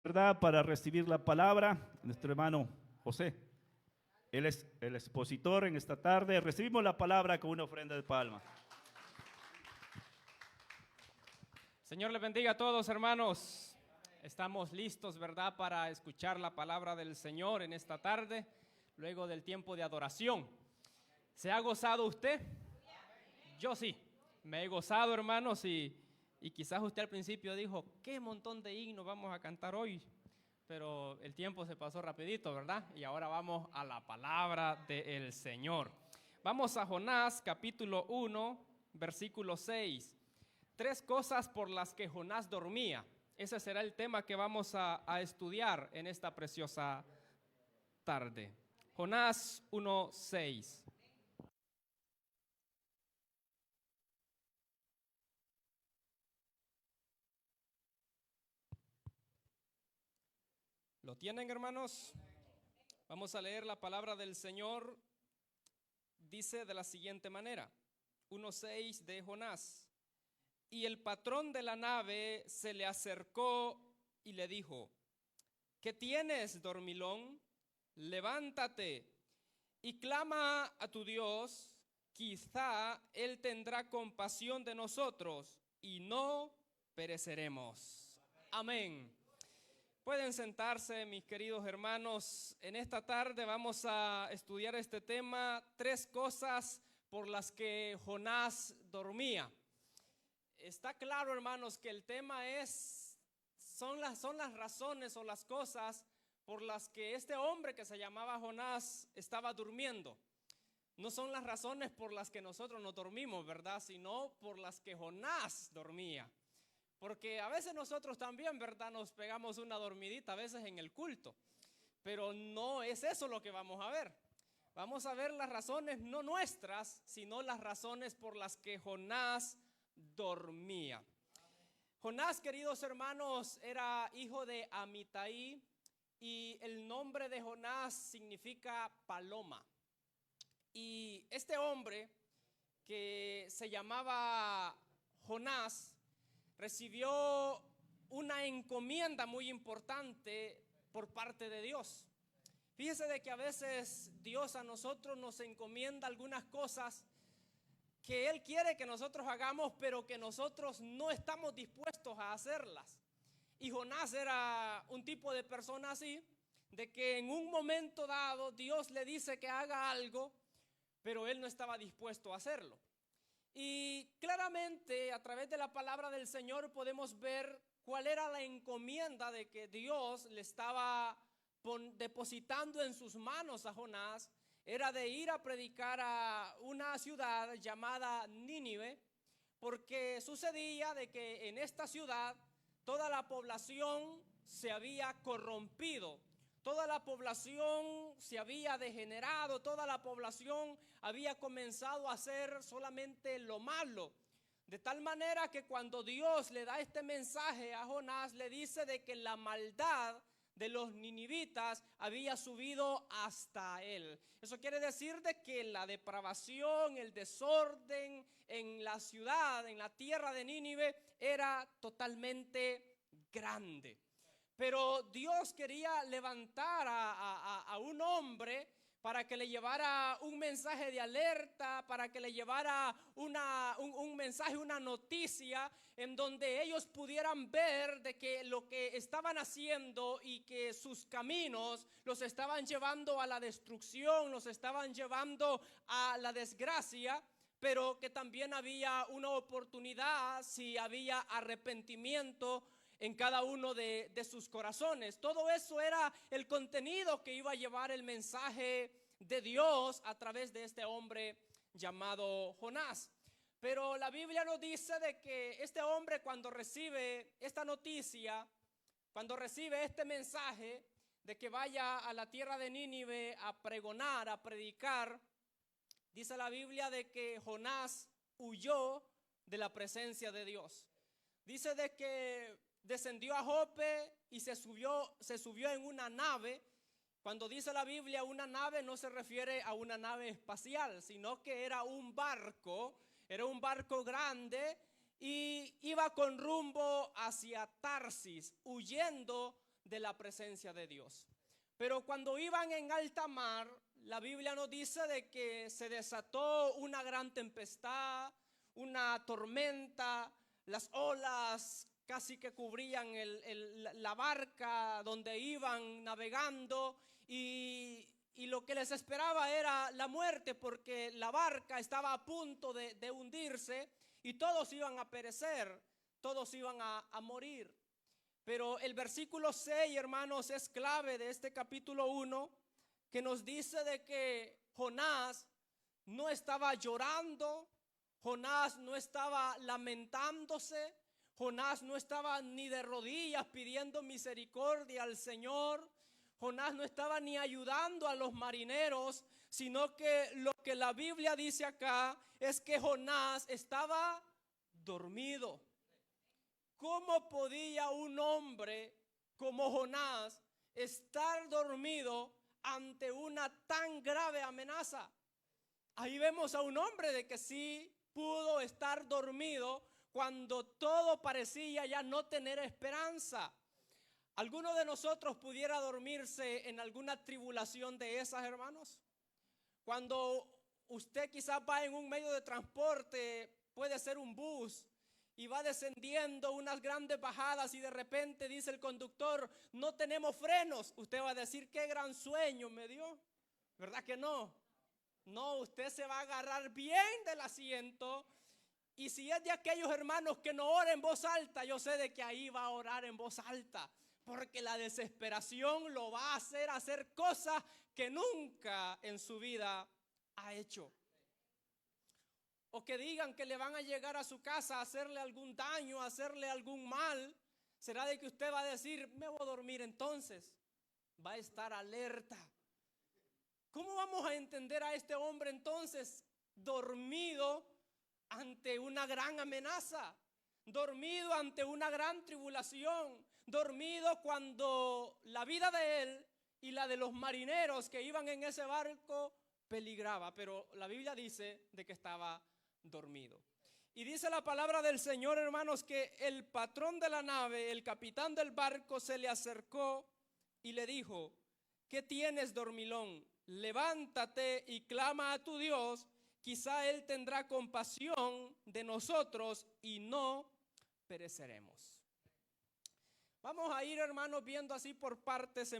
¿Verdad? Para recibir la palabra, nuestro hermano José. Él es el expositor en esta tarde. Recibimos la palabra con una ofrenda de palma. Señor les bendiga a todos, hermanos. Estamos listos, ¿verdad?, para escuchar la palabra del Señor en esta tarde, luego del tiempo de adoración. ¿Se ha gozado usted? Yo sí, me he gozado, hermanos, y quizás usted al principio dijo, qué montón de himnos vamos a cantar hoy, pero el tiempo se pasó rapidito, ¿verdad? Y ahora vamos a la palabra del Señor. Vamos a Jonás, capítulo 1, versículo 6. 3 cosas por las que Jonás dormía. Ese será el tema que vamos a estudiar en esta preciosa tarde. Jonás 1:6. ¿Lo tienen, hermanos? Vamos a leer la palabra del Señor. Dice de la siguiente manera, 1:6 de Jonás. Y el patrón de la nave se le acercó y le dijo, ¿qué tienes, dormilón? Levántate y clama a tu Dios, quizá Él tendrá compasión de nosotros y no pereceremos. Amén. Pueden sentarse, mis queridos hermanos. En esta tarde vamos a estudiar este tema, 3 cosas por las que Jonás dormía. Está claro, hermanos, que el tema son las razones o las cosas por las que este hombre que se llamaba Jonás estaba durmiendo. No son las razones por las que nosotros nos dormimos, ¿verdad? Sino por las que Jonás dormía. Porque a veces nosotros también, ¿verdad?, nos pegamos una dormidita, a veces en el culto. Pero no es eso lo que vamos a ver. Vamos a ver las razones no nuestras, sino las razones por las que Jonás dormía. Jonás, queridos hermanos, era hijo de Amitai y el nombre de Jonás significa paloma. Y este hombre que se llamaba Jonás recibió una encomienda muy importante por parte de Dios. Fíjese de que a veces Dios a nosotros nos encomienda algunas cosas que Él quiere que nosotros hagamos, pero que nosotros no estamos dispuestos a hacerlas. Y Jonás era un tipo de persona así, de que en un momento dado Dios le dice que haga algo, pero él no estaba dispuesto a hacerlo. Y claramente a través de la palabra del Señor podemos ver cuál era la encomienda de que Dios le estaba depositando en sus manos a Jonás. Era de ir a predicar a una ciudad llamada Nínive, porque sucedía de que en esta ciudad toda la población se había corrompido, toda la población se había degenerado, toda la población había comenzado a hacer solamente lo malo. De tal manera que cuando Dios le da este mensaje a Jonás, le dice de que la maldad de los ninivitas había subido hasta él. Eso quiere decir de que la depravación, el desorden en la ciudad, en la tierra de Nínive, era totalmente grande. Pero Dios quería levantar a un hombre para que le llevara un mensaje de alerta, para que le llevara un mensaje, una noticia en donde ellos pudieran ver de que lo que estaban haciendo y que sus caminos los estaban llevando a la destrucción, los estaban llevando a la desgracia, pero que también había una oportunidad si había arrepentimiento en cada uno de sus corazones. Todo eso era el contenido que iba a llevar el mensaje de Dios a través de este hombre llamado Jonás. Pero la Biblia nos dice de que este hombre, cuando recibe esta noticia, cuando recibe este mensaje de que vaya a la tierra de Nínive a pregonar, a predicar, dice la Biblia de que Jonás huyó de la presencia de Dios. Dice de que descendió a Jope y se subió en una nave. Cuando dice la Biblia una nave, no se refiere a una nave espacial, sino que era un barco grande y iba con rumbo hacia Tarsis, huyendo de la presencia de Dios. Pero cuando iban en alta mar, la Biblia nos dice de que se desató una gran tempestad, una tormenta, las olas casi que cubrían la barca donde iban navegando y lo que les esperaba era la muerte, porque la barca estaba a punto de hundirse y todos iban a perecer, todos iban a morir. Pero el versículo 6, hermanos, es clave de este capítulo 1, que nos dice de que Jonás no estaba llorando, Jonás no estaba lamentándose, Jonás no estaba ni de rodillas pidiendo misericordia al Señor, Jonás no estaba ni ayudando a los marineros, sino que lo que la Biblia dice acá es que Jonás estaba dormido. ¿Cómo podía un hombre como Jonás estar dormido ante una tan grave amenaza? Ahí vemos a un hombre de que sí pudo estar dormido cuando todo parecía ya no tener esperanza. ¿Alguno de nosotros pudiera dormirse en alguna tribulación de esas, hermanos? Cuando usted quizás va en un medio de transporte, puede ser un bus, y va descendiendo unas grandes bajadas y de repente dice el conductor, no tenemos frenos. Usted va a decir, qué gran sueño me dio. ¿Verdad que no? No, usted se va a agarrar bien del asiento. Y si es de aquellos hermanos que no oran en voz alta, yo sé de que ahí va a orar en voz alta, porque la desesperación lo va a hacer cosas que nunca en su vida ha hecho. O que digan que le van a llegar a su casa a hacerle algún daño, a hacerle algún mal, será de que usted va a decir, me voy a dormir entonces. Va a estar alerta. ¿Cómo vamos a entender a este hombre entonces dormido ante una gran amenaza? Dormido ante una gran tribulación, dormido cuando la vida de él y la de los marineros que iban en ese barco peligraba, pero la Biblia dice de que estaba dormido. Y dice la palabra del Señor, hermanos, que el patrón de la nave, el capitán del barco, se le acercó y le dijo, ¿qué tienes, dormilón? Levántate y clama a tu Dios, quizá Él tendrá compasión de nosotros y no pereceremos. Vamos a ir, hermanos, viendo así por partes.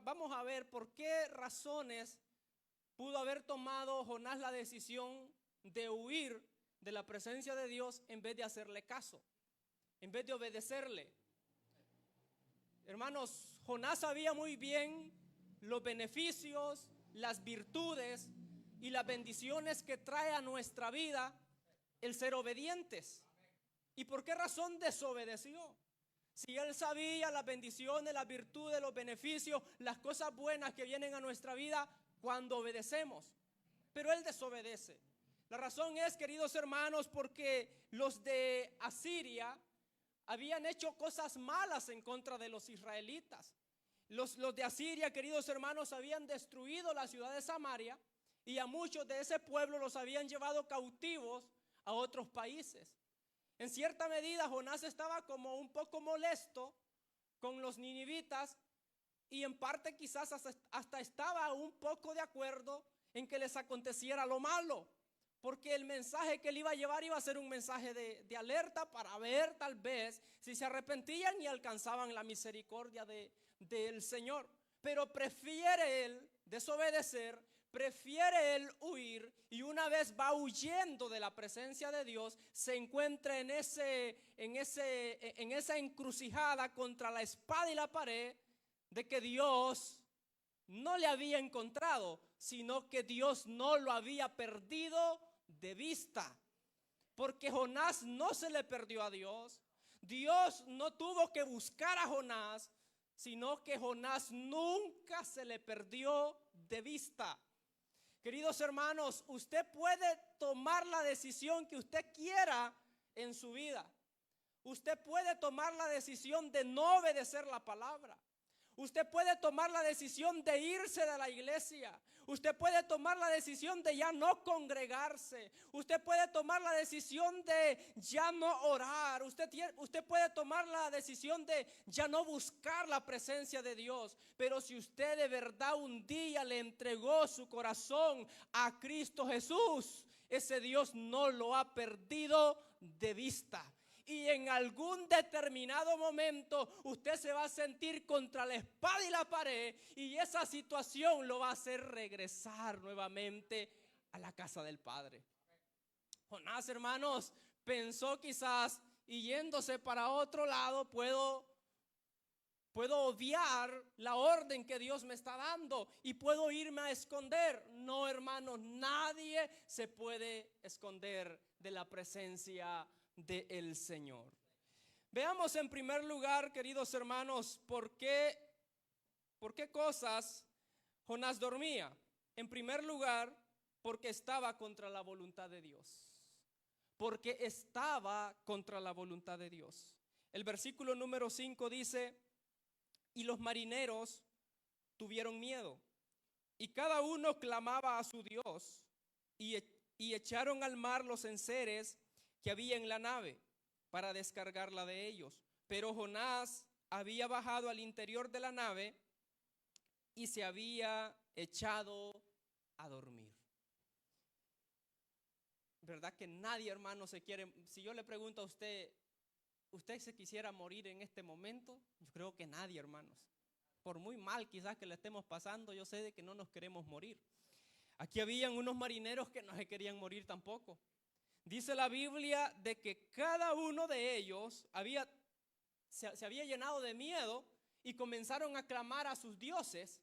Vamos a ver por qué razones pudo haber tomado Jonás la decisión de huir de la presencia de Dios en vez de hacerle caso, en vez de obedecerle. Hermanos, Jonás sabía muy bien los beneficios, las virtudes y las bendiciones que trae a nuestra vida el ser obedientes. ¿Y por qué razón desobedeció? Si él sabía las bendiciones, las virtudes, los beneficios, las cosas buenas que vienen a nuestra vida cuando obedecemos, pero él desobedece. La razón es, queridos hermanos, porque los de Asiria habían hecho cosas malas en contra de los israelitas. Los de Asiria, queridos hermanos, habían destruido la ciudad de Samaria y a muchos de ese pueblo los habían llevado cautivos a otros países. En cierta medida, Jonás estaba como un poco molesto con los ninivitas y en parte quizás hasta estaba un poco de acuerdo en que les aconteciera lo malo, porque el mensaje que él iba a llevar iba a ser un mensaje de alerta para ver tal vez si se arrepentían y alcanzaban la misericordia del Señor. Pero prefiere él desobedecer, prefiere él huir, y una vez va huyendo de la presencia de Dios, se encuentra en esa encrucijada contra la espada y la pared de que Dios no le había encontrado, sino que Dios no lo había perdido de vista. Porque Jonás no se le perdió a Dios. Dios no tuvo que buscar a Jonás, sino que Jonás nunca se le perdió de vista. Queridos hermanos, usted puede tomar la decisión que usted quiera en su vida. Usted puede tomar la decisión de no obedecer la palabra. Usted puede tomar la decisión de irse de la iglesia. Usted puede tomar la decisión de ya no congregarse. Usted puede tomar la decisión de ya no orar. Usted puede tomar la decisión de ya no buscar la presencia de Dios. Pero si usted de verdad un día le entregó su corazón a Cristo Jesús, ese Dios no lo ha perdido de vista. Y en algún determinado momento usted se va a sentir contra la espada y la pared, y esa situación lo va a hacer regresar nuevamente a la casa del Padre. Jonás, hermanos, pensó quizás, y yéndose para otro lado, puedo obviar la orden que Dios me está dando y puedo irme a esconder. No, hermanos, nadie se puede esconder de la presencia del Señor. Veamos en primer lugar, queridos hermanos, por qué cosas Jonás dormía. En primer lugar, porque estaba contra la voluntad de Dios. Porque estaba contra la voluntad de Dios. El versículo número 5 dice: y los marineros tuvieron miedo, y cada uno clamaba a su Dios, y echaron al mar los enseres que había en la nave para descargarla de ellos. Pero Jonás había bajado al interior de la nave y se había echado a dormir. ¿Verdad que nadie, hermano, se quiere? Si yo le pregunto a usted se quisiera morir en este momento? Yo creo que nadie, hermanos. Por muy mal quizás que le estemos pasando, yo sé de que no nos queremos morir. Aquí habían unos marineros que no se querían morir tampoco. Dice la Biblia de que cada uno de ellos se había llenado de miedo y comenzaron a clamar a sus dioses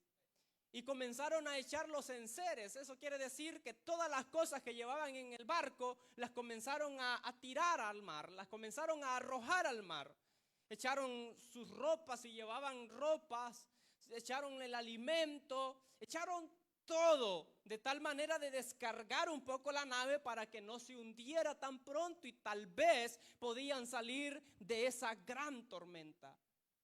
y comenzaron a echar los enseres. Eso quiere decir que todas las cosas que llevaban en el barco las comenzaron a tirar al mar, las comenzaron a arrojar al mar. Echaron sus ropas y llevaban ropas, echaron el alimento, echaron todo, de tal manera de descargar un poco la nave para que no se hundiera tan pronto y tal vez podían salir de esa gran tormenta.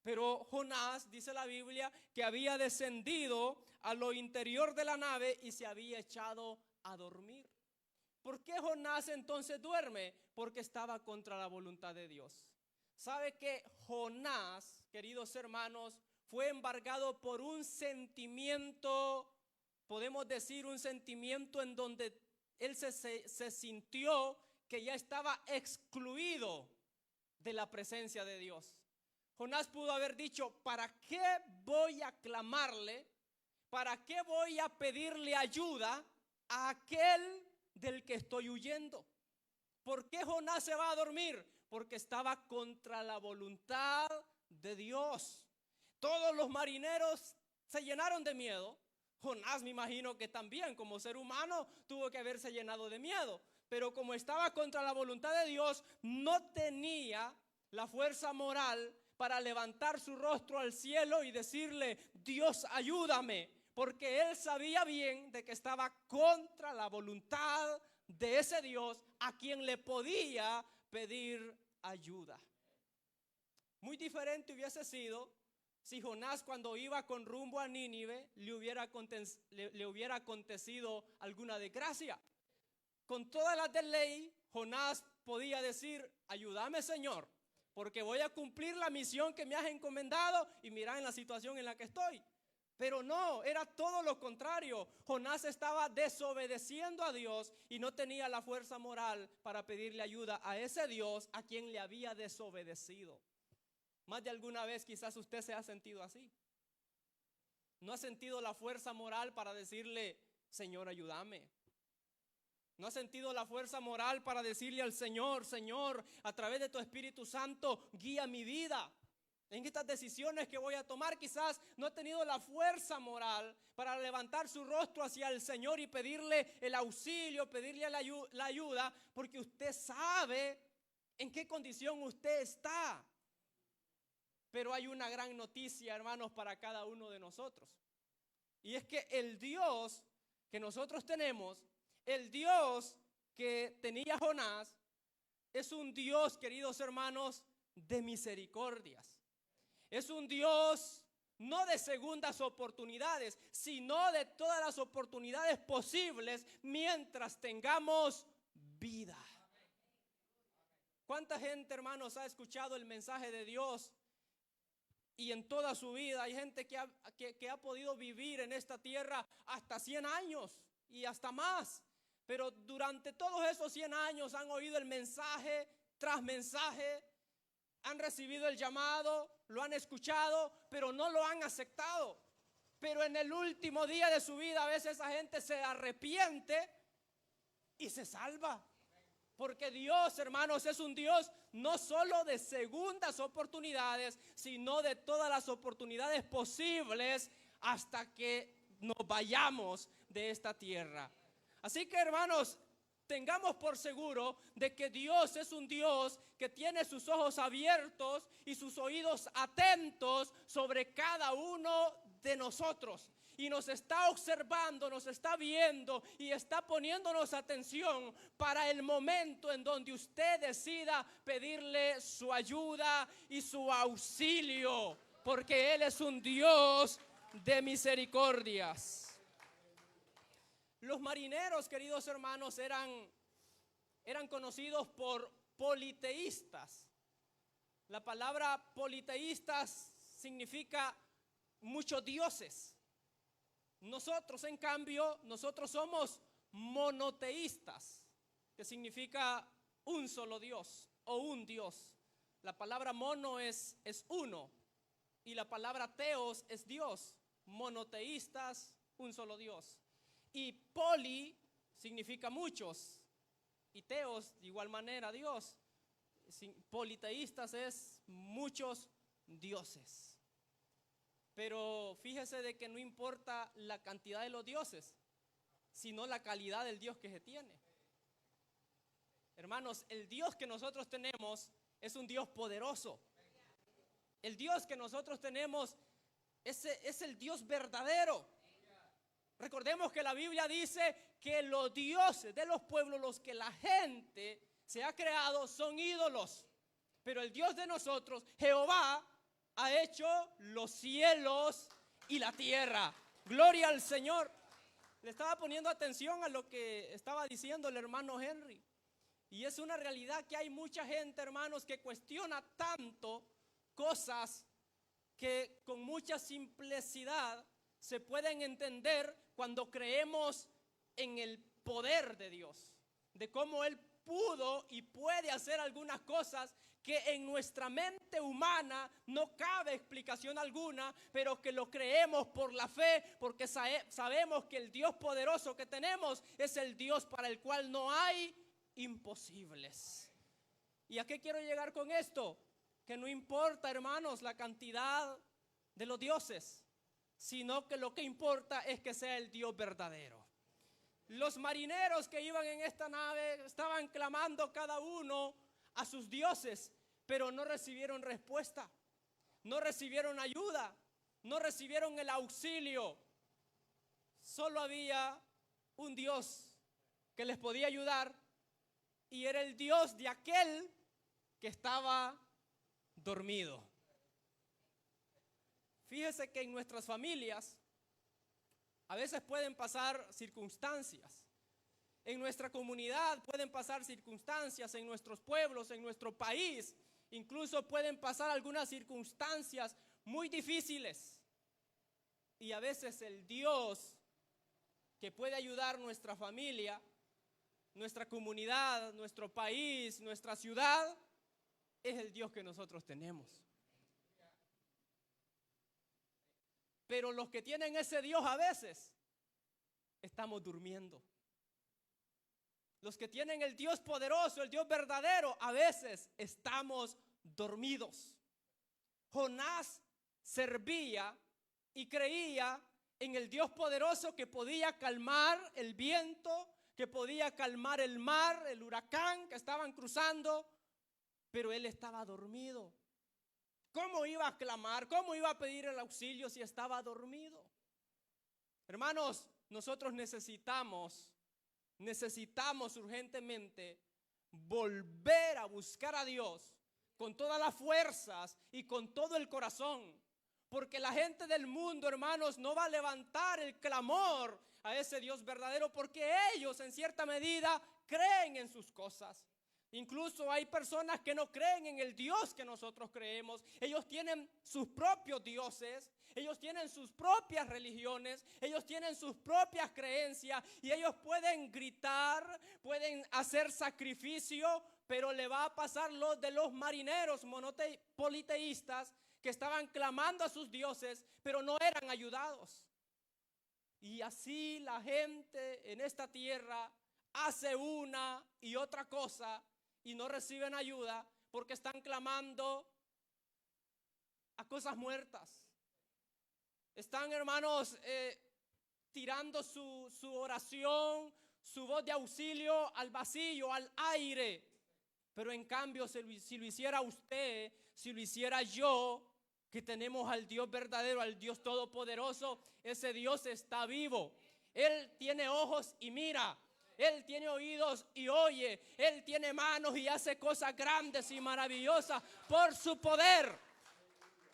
Pero Jonás, dice la Biblia, que había descendido a lo interior de la nave y se había echado a dormir. ¿Por qué Jonás entonces duerme? Porque estaba contra la voluntad de Dios. ¿Sabe que Jonás, queridos hermanos, fue embargado por un sentimiento? Podemos decir un sentimiento en donde él se sintió que ya estaba excluido de la presencia de Dios. Jonás pudo haber dicho: ¿para qué voy a clamarle? ¿Para qué voy a pedirle ayuda a aquel del que estoy huyendo? ¿Por qué Jonás se va a dormir? Porque estaba contra la voluntad de Dios. Todos los marineros se llenaron de miedo. Jonás, me imagino que también, como ser humano, tuvo que haberse llenado de miedo. Pero como estaba contra la voluntad de Dios, no tenía la fuerza moral para levantar su rostro al cielo y decirle: Dios, ayúdame. Porque él sabía bien de que estaba contra la voluntad de ese Dios a quien le podía pedir ayuda. Muy diferente hubiese sido si Jonás, cuando iba con rumbo a Nínive, le hubiera acontecido alguna desgracia. Con todas las de ley, Jonás podía decir: ayúdame, Señor, porque voy a cumplir la misión que me has encomendado y mira en la situación en la que estoy. Pero no, era todo lo contrario. Jonás estaba desobedeciendo a Dios y no tenía la fuerza moral para pedirle ayuda a ese Dios a quien le había desobedecido. Más de alguna vez quizás usted se ha sentido así. No ha sentido la fuerza moral para decirle: Señor, ayúdame. No ha sentido la fuerza moral para decirle al Señor: Señor, a través de tu Espíritu Santo, guía mi vida. En estas decisiones que voy a tomar, quizás no ha tenido la fuerza moral para levantar su rostro hacia el Señor y pedirle el auxilio, pedirle la ayuda, porque usted sabe en qué condición usted está. Pero hay una gran noticia, hermanos, para cada uno de nosotros. Y es que el Dios que nosotros tenemos, el Dios que tenía Jonás, es un Dios, queridos hermanos, de misericordias. Es un Dios no de segundas oportunidades, sino de todas las oportunidades posibles mientras tengamos vida. ¿Cuánta gente, hermanos, ha escuchado el mensaje de Dios? Y en toda su vida hay gente que ha podido vivir en esta tierra hasta 100 años y hasta más. Pero durante todos esos 100 años han oído el mensaje tras mensaje, han recibido el llamado, lo han escuchado, pero no lo han aceptado. Pero en el último día de su vida a veces esa gente se arrepiente y se salva. Porque Dios, hermanos, es un Dios no solo de segundas oportunidades, sino de todas las oportunidades posibles hasta que nos vayamos de esta tierra. Así que, hermanos, tengamos por seguro de que Dios es un Dios que tiene sus ojos abiertos y sus oídos atentos sobre cada uno de nosotros. Y nos está observando, nos está viendo y está poniéndonos atención para el momento en donde usted decida pedirle su ayuda y su auxilio, porque Él es un Dios de misericordias. Los marineros, queridos hermanos, eran conocidos por politeístas. La palabra politeístas significa muchos dioses. Nosotros, en cambio, nosotros somos monoteístas, que significa un solo Dios o un Dios. La palabra mono es uno y la palabra teos es Dios. Monoteístas, un solo Dios. Y poli significa muchos y teos de igual manera Dios. Politeístas es muchos dioses. Pero fíjese de que no importa la cantidad de los dioses, sino la calidad del Dios que se tiene. Hermanos, el Dios que nosotros tenemos es un Dios poderoso. El Dios que nosotros tenemos es el Dios verdadero. Recordemos que la Biblia dice que los dioses de los pueblos, los que la gente se ha creado, son ídolos. Pero el Dios de nosotros, Jehová, ha hecho los cielos y la tierra. Gloria al Señor. Le estaba poniendo atención a lo que estaba diciendo el hermano Henry. Y es una realidad que hay mucha gente, hermanos, que cuestiona tanto cosas que con mucha simplicidad se pueden entender cuando creemos en el poder de Dios, de cómo Él pudo y puede hacer algunas cosas que en nuestra mente humana no cabe explicación alguna, pero que lo creemos por la fe, porque sabemos que el Dios poderoso que tenemos es el Dios para el cual no hay imposibles. ¿Y a qué quiero llegar con esto? Que no importa, hermanos, la cantidad de los dioses, sino que lo que importa es que sea el Dios verdadero. Los marineros que iban en esta nave estaban clamando cada uno a sus dioses, pero no recibieron respuesta, no recibieron ayuda, no recibieron el auxilio. Solo había un Dios que les podía ayudar y era el Dios de aquel que estaba dormido. Fíjese que en nuestras familias a veces pueden pasar circunstancias. En nuestra comunidad pueden pasar circunstancias, en nuestros pueblos, en nuestro país. Incluso pueden pasar algunas circunstancias muy difíciles. Y a veces el Dios que puede ayudar nuestra familia, nuestra comunidad, nuestro país, nuestra ciudad, es el Dios que nosotros tenemos. Pero los que tienen ese Dios a veces estamos durmiendo. Los que tienen el Dios poderoso, el Dios verdadero, a veces estamos dormidos. Jonás servía y creía en el Dios poderoso que podía calmar el viento, que podía calmar el mar, el huracán que estaban cruzando, pero él estaba dormido. ¿Cómo iba a clamar? ¿Cómo iba a pedir el auxilio si estaba dormido? Hermanos, nosotros necesitamos urgentemente volver a buscar a Dios con todas las fuerzas y con todo el corazón, Porque la gente del mundo, hermanos, no va a levantar el clamor a ese Dios verdadero, porque ellos en cierta medida creen en sus cosas. Incluso hay personas que no creen en el Dios que nosotros creemos. Ellos tienen sus propios dioses, ellos tienen sus propias religiones, ellos tienen sus propias creencias y ellos pueden gritar, pueden hacer sacrificio, pero le va a pasar lo de los marineros politeístas que estaban clamando a sus dioses, pero no eran ayudados. Y así la gente en esta tierra hace una y otra cosa y no reciben ayuda porque están clamando a cosas muertas. Están, hermanos, tirando su oración, su voz de auxilio al vacío, al aire. Pero en cambio, si lo hiciera usted, si lo hiciera yo, que tenemos al Dios verdadero, al Dios todopoderoso, ese Dios está vivo. Él tiene ojos y mira. Él tiene oídos y oye. Él tiene manos y hace cosas grandes y maravillosas por su poder.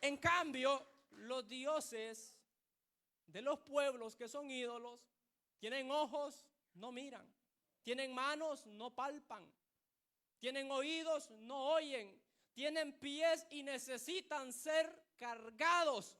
En cambio, los dioses de los pueblos que son ídolos tienen ojos, no miran. Tienen manos, no palpan. Tienen oídos, no oyen. Tienen pies y necesitan ser cargados.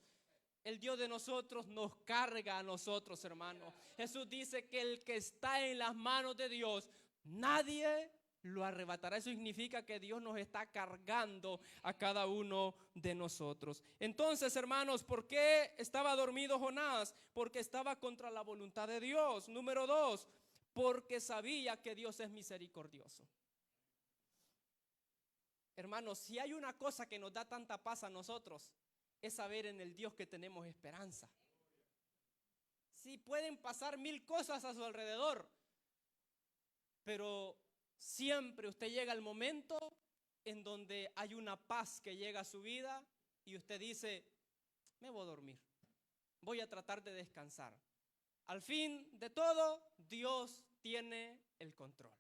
El Dios de nosotros nos carga a nosotros, hermanos. Jesús dice que el que está en las manos de Dios, nadie lo arrebatará. Eso significa que Dios nos está cargando a cada uno de nosotros. Entonces, hermanos, ¿por qué estaba dormido Jonás? Porque estaba contra la voluntad de Dios. Número 2, porque sabía que Dios es misericordioso. Hermanos, si hay una cosa que nos da tanta paz a nosotros, es saber en el Dios que tenemos esperanza. Sí, pueden pasar 1000 cosas a su alrededor, pero siempre usted llega al momento en donde hay una paz que llega a su vida y usted dice, me voy a dormir, voy a tratar de descansar. Al fin de todo, Dios tiene el control.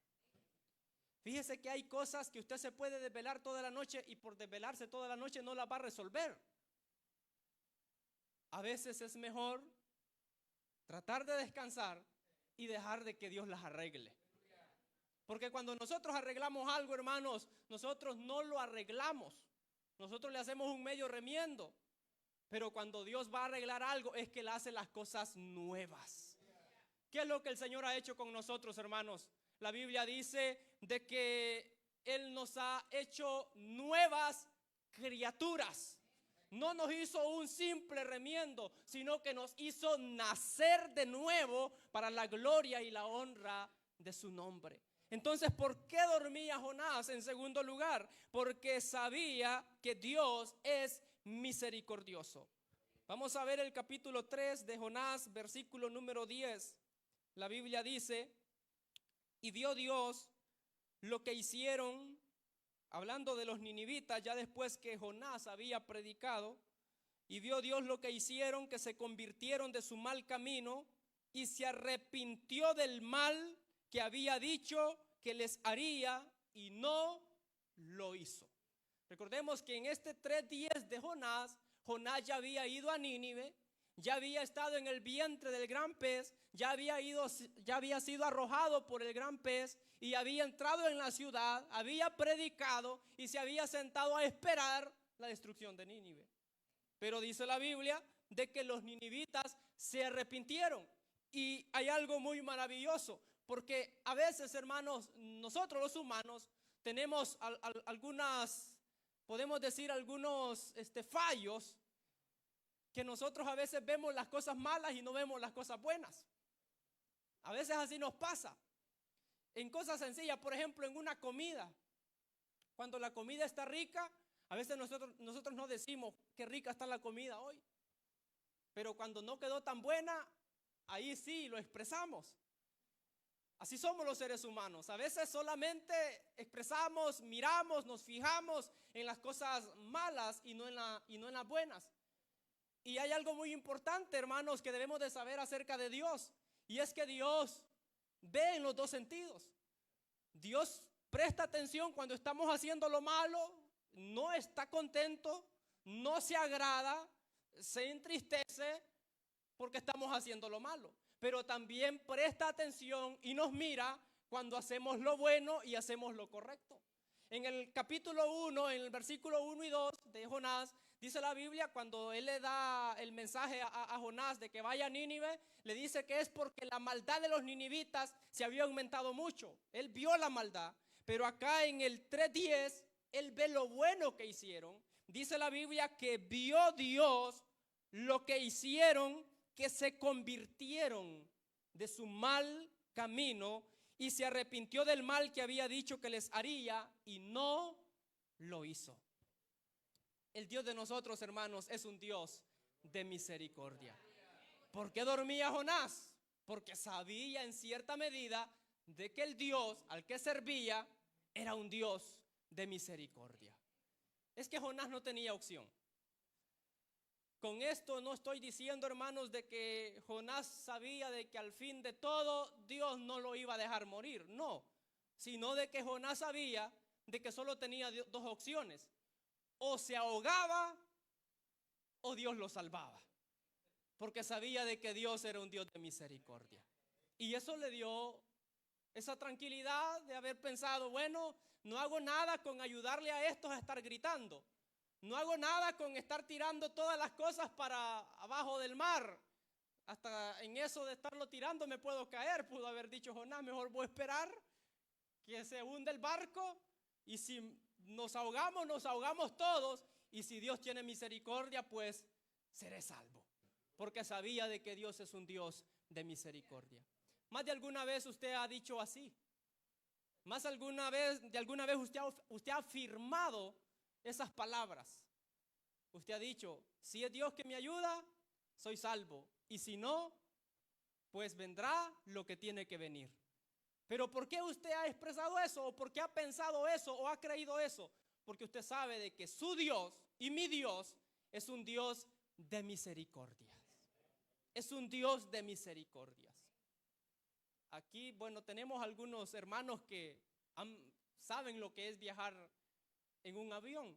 Fíjese que hay cosas que usted se puede desvelar toda la noche y por desvelarse toda la noche no las va a resolver. A veces es mejor tratar de descansar y dejar de que Dios las arregle. Porque cuando nosotros arreglamos algo, hermanos, nosotros no lo arreglamos. Nosotros le hacemos un medio remiendo. Pero cuando Dios va a arreglar algo, es que Él hace las cosas nuevas. ¿Qué es lo que el Señor ha hecho con nosotros, hermanos? La Biblia dice de que Él nos ha hecho nuevas criaturas. No nos hizo un simple remiendo, sino que nos hizo nacer de nuevo para la gloria y la honra de su nombre. Entonces, ¿por qué dormía Jonás? En segundo lugar, porque sabía que Dios es misericordioso. Vamos a ver el capítulo 3 de Jonás, versículo número 10. La Biblia dice, y vio Dios lo que hicieron, hablando de los ninivitas, ya después que Jonás había predicado, y vio Dios lo que hicieron, que se convirtieron de su mal camino y se arrepintió del mal que había dicho que les haría y no lo hizo. Recordemos que en este 3 días de Jonás, Jonás ya había ido a Nínive, ya había estado en el vientre del gran pez, ya había sido arrojado por el gran pez y había entrado en la ciudad, había predicado y se había sentado a esperar la destrucción de Nínive. Pero dice la Biblia de que los ninivitas se arrepintieron. Y hay algo muy maravilloso, porque a veces, hermanos, nosotros los humanos tenemos algunas, podemos decir algunos fallos, que nosotros a veces vemos las cosas malas y no vemos las cosas buenas. A veces así nos pasa. En cosas sencillas, por ejemplo, en una comida. Cuando la comida está rica, a veces nosotros no decimos qué rica está la comida hoy. Pero cuando no quedó tan buena, ahí sí lo expresamos. Así somos los seres humanos. A veces solamente expresamos, miramos, nos fijamos en las cosas malas y no en las buenas. Y hay algo muy importante, hermanos, que debemos de saber acerca de Dios. Y es que Dios ve en los dos sentidos. Dios presta atención cuando estamos haciendo lo malo, no está contento, no se agrada, se entristece porque estamos haciendo lo malo, pero también presta atención y nos mira cuando hacemos lo bueno y hacemos lo correcto. En el capítulo 1, en el versículo 1 y 2 de Jonás, dice la Biblia, cuando él le da el mensaje a Jonás de que vaya a Nínive, le dice que es porque la maldad de los ninivitas se había aumentado mucho. Él vio la maldad, pero acá en el 3:10, él ve lo bueno que hicieron. Dice la Biblia que vio Dios lo que hicieron, que se convirtieron de su mal camino y se arrepintió del mal que había dicho que les haría y no lo hizo. El Dios de nosotros, hermanos, es un Dios de misericordia. ¿Por qué dormía Jonás? Porque sabía en cierta medida de que el Dios al que servía era un Dios de misericordia. Es que Jonás no tenía opción. Con esto no estoy diciendo, hermanos, de que Jonás sabía de que al fin de todo Dios no lo iba a dejar morir, no, sino de que Jonás sabía de que solo tenía dos opciones: o se ahogaba o Dios lo salvaba, porque sabía de que Dios era un Dios de misericordia. Y eso le dio esa tranquilidad de haber pensado, bueno, no hago nada con ayudarle a estos a estar gritando. No hago nada con estar tirando todas las cosas para abajo del mar. Hasta en eso de estarlo tirando me puedo caer. Pudo haber dicho Jonás, mejor voy a esperar que se hunda el barco. Y si nos ahogamos todos. Y si Dios tiene misericordia, pues seré salvo. Porque sabía de que Dios es un Dios de misericordia. Más de alguna vez usted ha dicho así. Más de alguna vez usted ha afirmado esas palabras. Usted ha dicho, si es Dios que me ayuda, soy salvo. Y si no, pues vendrá lo que tiene que venir. Pero ¿por qué usted ha expresado eso? ¿O por qué ha pensado eso? ¿O ha creído eso? Porque usted sabe de que su Dios y mi Dios es un Dios de misericordias. Es un Dios de misericordias. Aquí, bueno, tenemos algunos hermanos que saben lo que es viajar en un avión.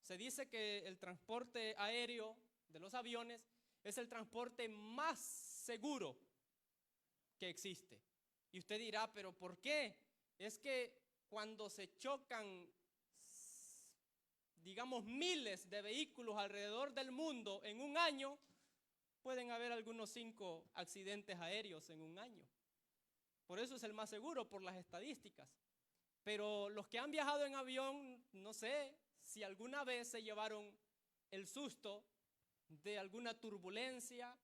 Se dice que el transporte aéreo de los aviones es el transporte más seguro que existe. Y usted dirá, ¿pero por qué? Es que cuando se chocan, digamos, miles de vehículos alrededor del mundo en un año, pueden haber algunos 5 accidentes aéreos en un año. Por eso es el más seguro, por las estadísticas. Pero los que han viajado en avión, no sé si alguna vez se llevaron el susto de alguna turbulencia,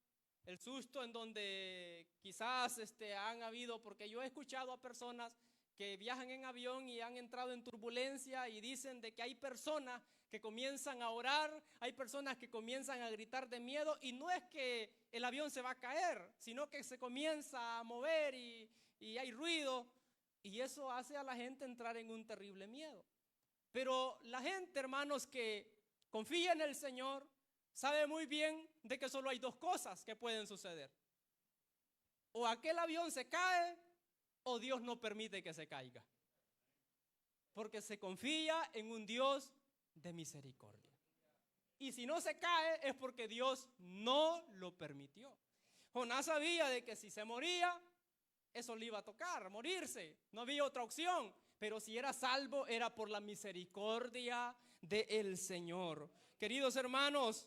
el susto en donde quizás han habido, porque yo he escuchado a personas que viajan en avión y han entrado en turbulencia y dicen de que hay personas que comienzan a orar, hay personas que comienzan a gritar de miedo y no es que el avión se va a caer, sino que se comienza a mover y hay ruido. Y eso hace a la gente entrar en un terrible miedo. Pero la gente, hermanos, que confía en el Señor, sabe muy bien de que solo hay 2 cosas que pueden suceder. O aquel avión se cae, o Dios no permite que se caiga. Porque se confía en un Dios de misericordia. Y si no se cae, es porque Dios no lo permitió. Jonás sabía de que si se moría, eso le iba a tocar, morirse. No había otra opción. Pero si era salvo, era por la misericordia del Señor. Queridos hermanos,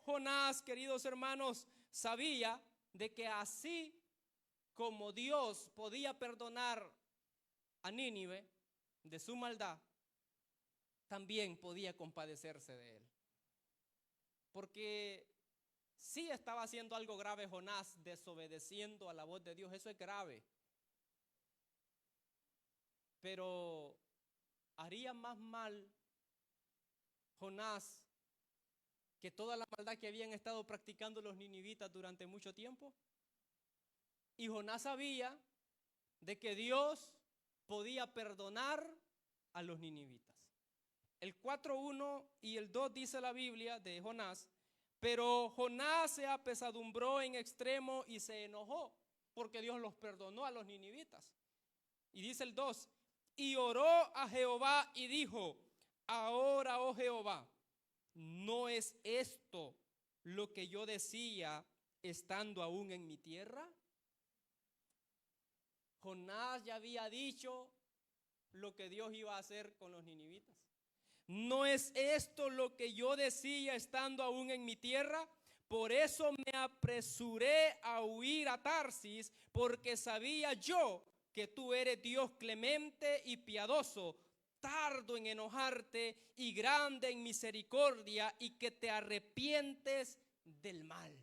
Jonás, queridos hermanos, sabía de que así como Dios podía perdonar a Nínive de su maldad, también podía compadecerse de él. Porque sí estaba haciendo algo grave Jonás, desobedeciendo a la voz de Dios. Eso es grave. Pero haría más mal Jonás que toda la maldad que habían estado practicando los ninivitas durante mucho tiempo. Y Jonás sabía de que Dios podía perdonar a los ninivitas. El 4:1 y el 2 dice la Biblia de Jonás: pero Jonás se apesadumbró en extremo y se enojó porque Dios los perdonó a los ninivitas. Y dice el 2: y oró a Jehová y dijo: ahora, oh Jehová, ¿no es esto lo que yo decía estando aún en mi tierra? Jonás ya había dicho lo que Dios iba a hacer con los ninivitas. ¿No es esto lo que yo decía estando aún en mi tierra? Por eso me apresuré a huir a Tarsis, porque sabía yo que tú eres Dios clemente y piadoso, tardo en enojarte y grande en misericordia, y que te arrepientes del mal.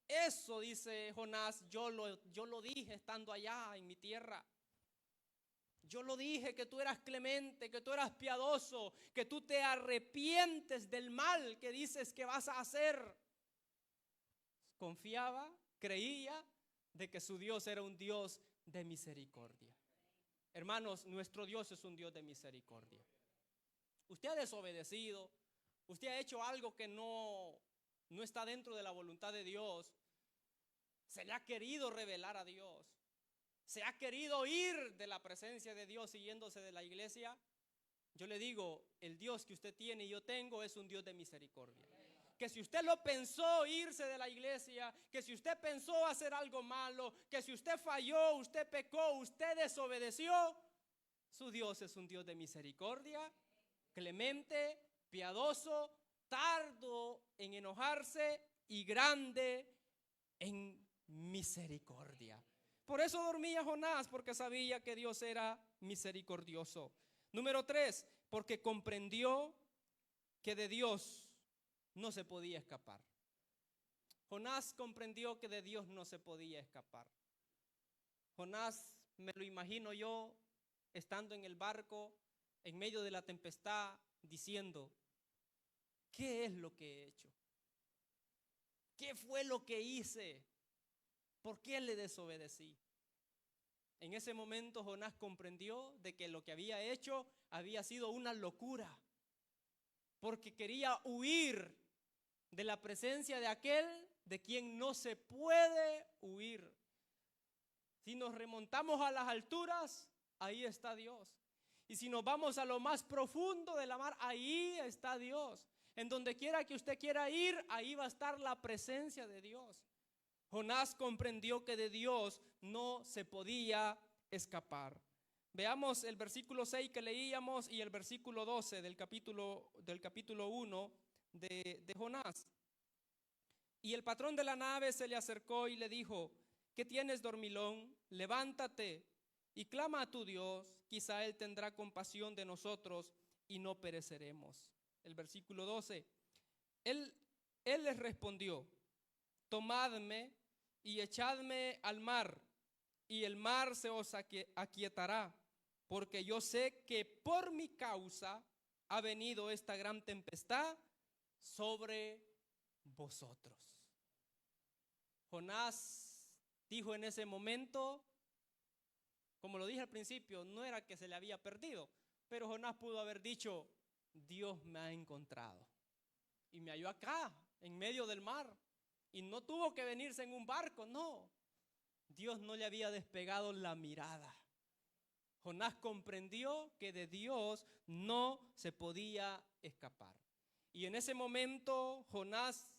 Eso dice Jonás, yo lo dije estando allá en mi tierra. Yo lo dije, que tú eras clemente, que tú eras piadoso, que tú te arrepientes del mal que dices que vas a hacer. Confiaba, creía de que su Dios era un Dios de misericordia. Hermanos, nuestro Dios es un Dios de misericordia. Usted ha desobedecido, usted ha hecho algo que no está dentro de la voluntad de Dios. Se le ha querido revelar a Dios. Se ha querido ir de la presencia de Dios siguiéndose de la iglesia. Yo le digo, el Dios que usted tiene y yo tengo es un Dios de misericordia. Que si usted lo pensó irse de la iglesia, que si usted pensó hacer algo malo, que si usted falló, usted pecó, usted desobedeció, su Dios es un Dios de misericordia, clemente, piadoso, tardo en enojarse y grande en misericordia. Por eso dormía Jonás, porque sabía que Dios era misericordioso. Número 3, porque comprendió que de Dios no se podía escapar. Jonás comprendió que de Dios no se podía escapar. Jonás, me lo imagino yo, estando en el barco, en medio de la tempestad, diciendo, ¿qué es lo que he hecho? ¿Qué fue lo que hice? ¿Por qué le desobedecí? En ese momento Jonás comprendió de que lo que había hecho había sido una locura, porque quería huir de la presencia de aquel de quien no se puede huir. Si nos remontamos a las alturas, ahí está Dios. Y si nos vamos a lo más profundo de la mar, ahí está Dios. En donde quiera que usted quiera ir, ahí va a estar la presencia de Dios. Jonás comprendió que de Dios no se podía escapar. Veamos el versículo 6 que leíamos y el versículo 12 del capítulo 1 de Jonás. Y el patrón de la nave se le acercó y le dijo, ¿qué tienes, dormilón? Levántate y clama a tu Dios, quizá Él tendrá compasión de nosotros y no pereceremos. El versículo 12, Él les respondió, tomadme y echadme al mar, y el mar se os aquietará, porque yo sé que por mi causa ha venido esta gran tempestad sobre vosotros. Jonás dijo en ese momento, como lo dije al principio, no era que se le había perdido, pero Jonás pudo haber dicho, Dios me ha encontrado y me halló acá, en medio del mar, y no tuvo que venirse en un barco, no. Dios no le había despegado la mirada. Jonás comprendió que de Dios no se podía escapar. Y en ese momento Jonás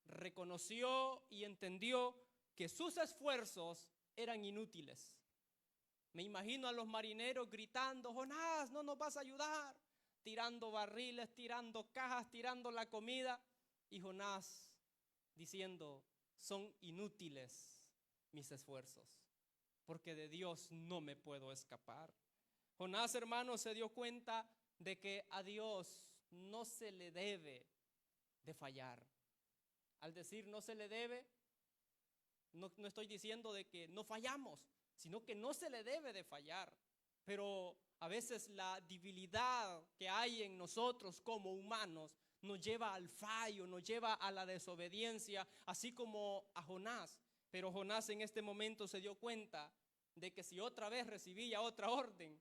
reconoció y entendió que sus esfuerzos eran inútiles. Me imagino a los marineros gritando, Jonás, no nos vas a ayudar, tirando barriles, tirando cajas, tirando la comida, y Jonás diciendo, son inútiles mis esfuerzos, porque de Dios no me puedo escapar. Jonás, hermano, se dio cuenta de que a Dios no se le debe de fallar. Al decir no se le debe, no estoy diciendo de que no fallamos, sino que no se le debe de fallar. Pero a veces la debilidad que hay en nosotros como humanos nos lleva al fallo, nos lleva a la desobediencia, así como a Jonás. Pero Jonás en este momento se dio cuenta de que si otra vez recibía otra orden,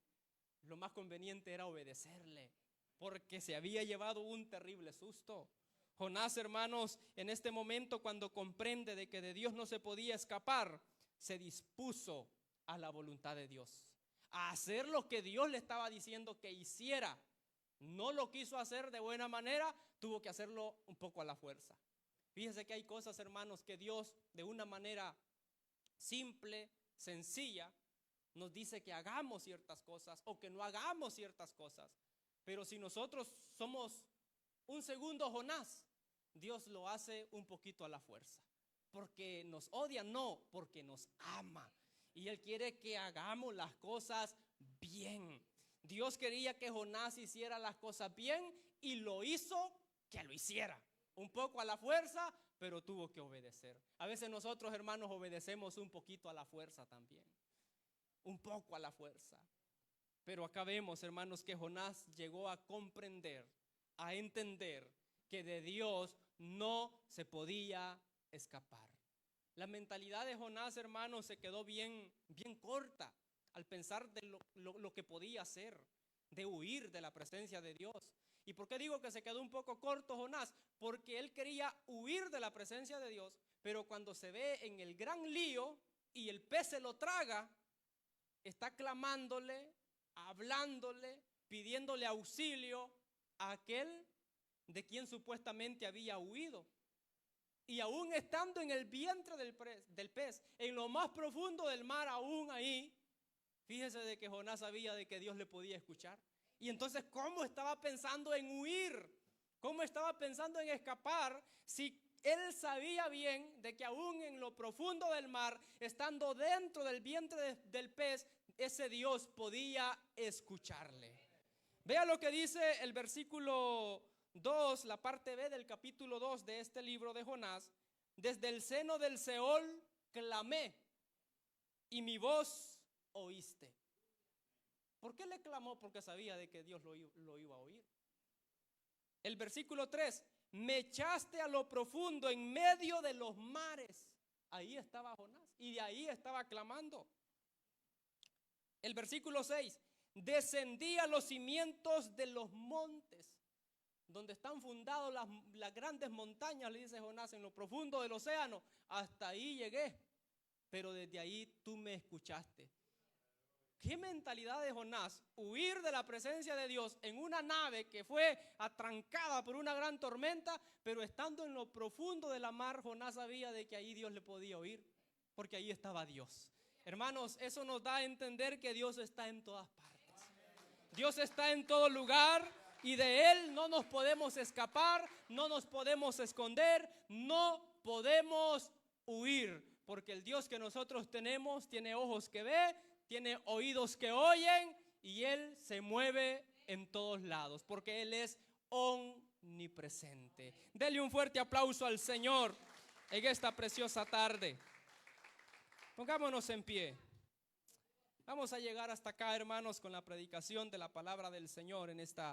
lo más conveniente era obedecerle, porque se había llevado un terrible susto. Jonás, hermanos, en este momento, cuando comprende de que de Dios no se podía escapar, se dispuso a la voluntad de Dios, a hacer lo que Dios le estaba diciendo que hiciera. No lo quiso hacer de buena manera, tuvo que hacerlo un poco a la fuerza. Fíjese que hay cosas, hermanos, que Dios de una manera simple, sencilla, nos dice que hagamos ciertas cosas o que no hagamos ciertas cosas. Pero si nosotros somos un segundo Jonás, Dios lo hace un poquito a la fuerza. Porque nos odia, no, porque nos ama. Y Él quiere que hagamos las cosas bien. Dios quería que Jonás hiciera las cosas bien y lo hizo que lo hiciera. Un poco a la fuerza, pero tuvo que obedecer. A veces nosotros, hermanos, obedecemos un poquito a la fuerza también. Un poco a la fuerza. Pero acá vemos, hermanos, que Jonás llegó a comprender, a entender que de Dios no se podía escapar. La mentalidad de Jonás, hermanos, se quedó bien corta al pensar de lo que podía hacer, de huir de la presencia de Dios. ¿Y por qué digo que se quedó un poco corto Jonás? Porque él quería huir de la presencia de Dios, pero cuando se ve en el gran lío y el pez se lo traga, está clamándole, hablándole, pidiéndole auxilio a aquel de quien supuestamente había huido. Y aún estando en el vientre del pez, en lo más profundo del mar, aún ahí, fíjese de que Jonás sabía de que Dios le podía escuchar. Y entonces, ¿cómo estaba pensando en huir? ¿Cómo estaba pensando en escapar si él sabía bien de que aún en lo profundo del mar, estando dentro del vientre del pez, ese Dios podía escucharle? Vea lo que dice el versículo 2, la parte B del capítulo 2 de este libro de Jonás. Desde el seno del Seol clamé y mi voz oíste. ¿Por qué le clamó? Porque sabía de que Dios lo iba a oír. El versículo 3, me echaste a lo profundo en medio de los mares. Ahí estaba Jonás y de ahí estaba clamando. El versículo 6, descendí a los cimientos de los montes, donde están fundados las grandes montañas, le dice Jonás, en lo profundo del océano. Hasta ahí llegué, pero desde ahí tú me escuchaste. ¿Qué mentalidad de Jonás? Huir de la presencia de Dios en una nave que fue atrancada por una gran tormenta, pero estando en lo profundo de la mar, Jonás sabía de que ahí Dios le podía oír, porque ahí estaba Dios. Hermanos, eso nos da a entender que Dios está en todas partes. Dios está en todo lugar y de Él no nos podemos escapar, no nos podemos esconder, no podemos huir, porque el Dios que nosotros tenemos tiene ojos que ve, tiene oídos que oyen y Él se mueve en todos lados, porque Él es omnipresente. Dele un fuerte aplauso al Señor en esta preciosa tarde. Pongámonos en pie. Vamos a llegar hasta acá, hermanos, con la predicación de la palabra del Señor en esta